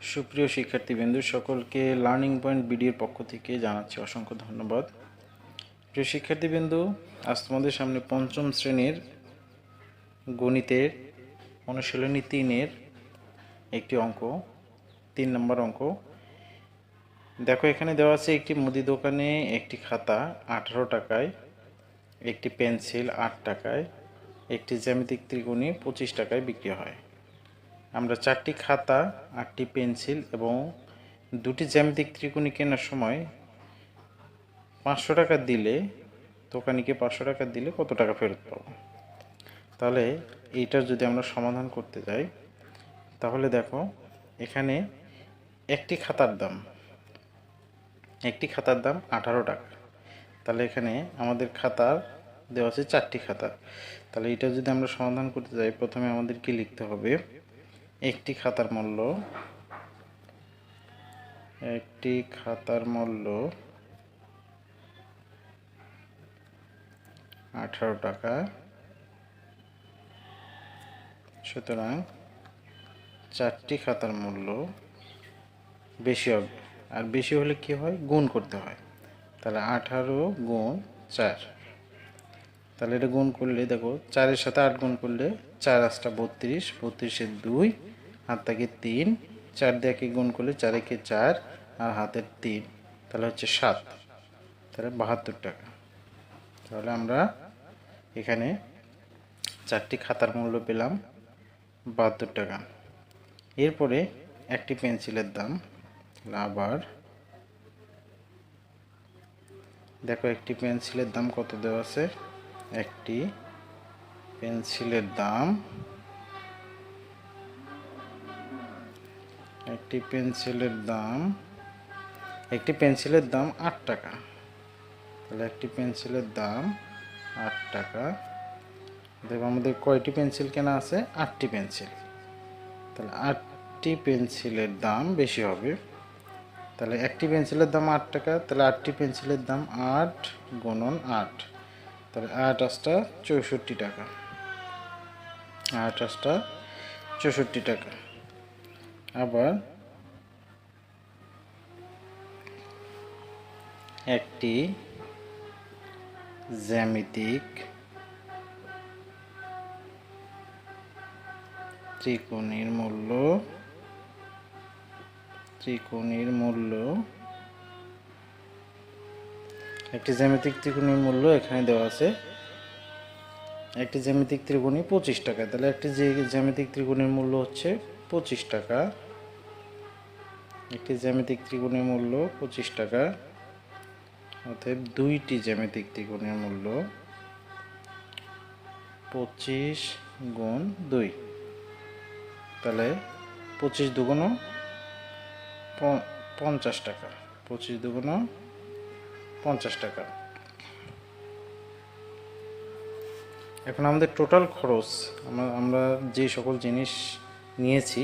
সুপ্রিয় শিক্ষার্থীবৃন্দু সকলকে learning point বিডির পক্ষ থেকে জানাচ্ছি অসংখ্য ধন্যবাদ। প্রিয় শিক্ষার্থীবৃন্দু, আজ তোমাদের সামনে পঞ্চম শ্রেণীর গণিতের অনুশীলনী 3-এর একটি অঙ্ক, 3 নম্বর অঙ্ক। দেখো, এখানে দেওয়া আছে একটি মুদি দোকানে একটি খাতা 18 টাকায়, একটি পেন্সিল 8 টাকায়, একটি জ্যামিতিক ত্রিকোণী 25 টাকায় বিক্রি হয়। আমরা 4টি খাতা, 8টি পেন্সিল এবং 2টি জ্যামিতিক ত্রিকোণী কেনার সময় 500 টাকা দিলে, দোকানিকে 500 টাকা দিলে কত টাকা ফেরত পাবো? তাহলে এইটার যদি আমরা সমাধান করতে যাই, তাহলে দেখো এখানে একটি খাতার দাম 18 টাকা। তাহলে এখানে আমাদের খাতার দেওয়া আছে 4টি খাতা। তাহলে এটা যদি আমরা সমাধান করতে যাই, প্রথমে আমাদের কি লিখতে হবে? একটি খাতার মূল্য 18 টাকা। সুতরাং 4টি খাতার মূল্য বেশি হবে, আর বেশি হলে কি হয়? গুণ করতে হয়। তাহলে 18 গুণ 4। তাহলে এটা গুণ করলে দেখো, 4-এর সাথে 8 গুণ করলে 4 8টা 32, 32-এর 2, হাত থেকে 3, 4 দিয়ে একে গুণ করলে 4 একে 4 আর হাতের 3, তাহলে হচ্ছে 7। তাহলে 72 টাকা। তাহলে আমরা এখানে 4টি খাতার মূল্য পেলাম 72 টাকা। এরপরে একটি পেন্সিলের দাম, আবার দেখো একটি পেন্সিলের দাম কত দেওয়া আছে? একটি পেন্সিলের দাম 8 টাকা। তাহলে একটি পেন্সিলের দাম 8 টাকা। দেখো আমাদের কয়টি পেন্সিল কেনা আছে? 8টি পেন্সিল। তাহলে 8টি পেন্সিলের দাম বেশি হবে। তাহলে একটি পেন্সিলের দাম 8 টাকা, তাহলে 8টি পেন্সিলের দাম 8 গুণন 8, তাহলে 8 8টা 64 টাকা। 8 8টা 64 টাকা। আবার একটি জ্যামিতিক ত্রিকোণীর মূল্য একটি জ্যামিতিক ত্রিকোণীর মূল্য এখানে দেওয়া আছে, একটি জ্যামিতিক ত্রিকোণী 25 টাকা। তাহলে একটি জ্যামিতিক ত্রিকোণীর মূল্য হচ্ছে 25 টাকা। একটি জ্যামিতিক ত্রিকোণীর মূল্য 25 টাকা। অতএব 2টি জ্যামিতিক ত্রিকোণের মূল্য 25 গুণ 2। তাহলে 25 দুগুণ 50 টাকা। 25 দুগুণ 50 টাকা। এখন আমাদের টোটাল খরচ, আমরা যে সকল জিনিস নিয়েছি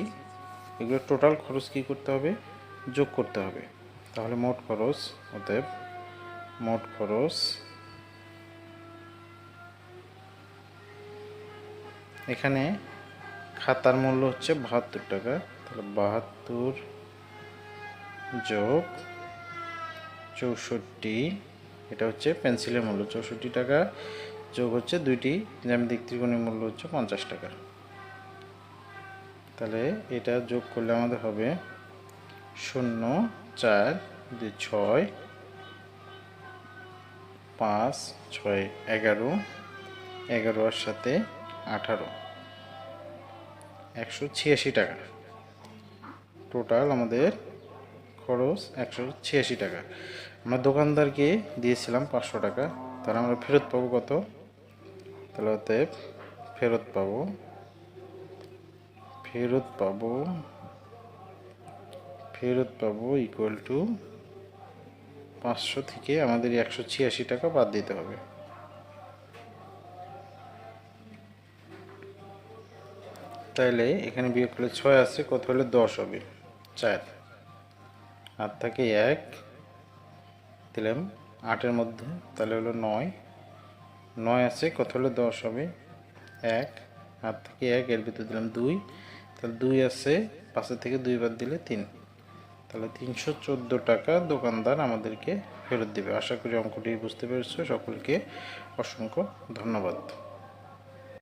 এগুলো টোটাল খরচ কি করতে হবে? যোগ করতে হবে। তাহলে মোট খরচ, অতএব মোট খরচ এখানে খাতার মূল্য হচ্ছে 72 টাকা। তাহলে 72 যোগ 64, এটা হচ্ছে পেন্সিলের মূল্য 64 টাকা, যোগ হচ্ছে 2টি জ্যামিতিক ত্রিকোণের মূল্য হচ্ছে 50 টাকা। তাহলে এটা যোগ করলে আমাদের হবে 0 4 2 6 5 6 11, 11 সাথে 18, 186 টাকা। টোটাল আমাদের খরচ 186 টাকা। আমরা দোকানদারকে দিয়েছিলাম 500 টাকা, তাহলে আমরা ফেরত পাবো কত? তাহলে অতএব ফেরত পাবো ইকুয়াল টু 500 থেকে আমাদের 186 টাকা বাদ দিতে হবে। তাইলে এখানে বিয়োগ করলে 6 আছে, কত হলে 10 হবে? 4, হাত থেকে 1 দিলাম 8-এর মধ্যে, তাহলে হলো 9, 9 আছে, কত হলে 10 হবে? 1, হাত থেকে 1 এর ভিতরে দিলাম 2, তাহলে 2 আছে, 5 থেকে 2 বাদ দিলে 3, তাহলে 314 টাকা দোকানদার আমাদেরকে ফেরত দেবে। আশা করি অঙ্কটি বুঝতে পেরেছো। সকলকে অসংখ্য ধন্যবাদ।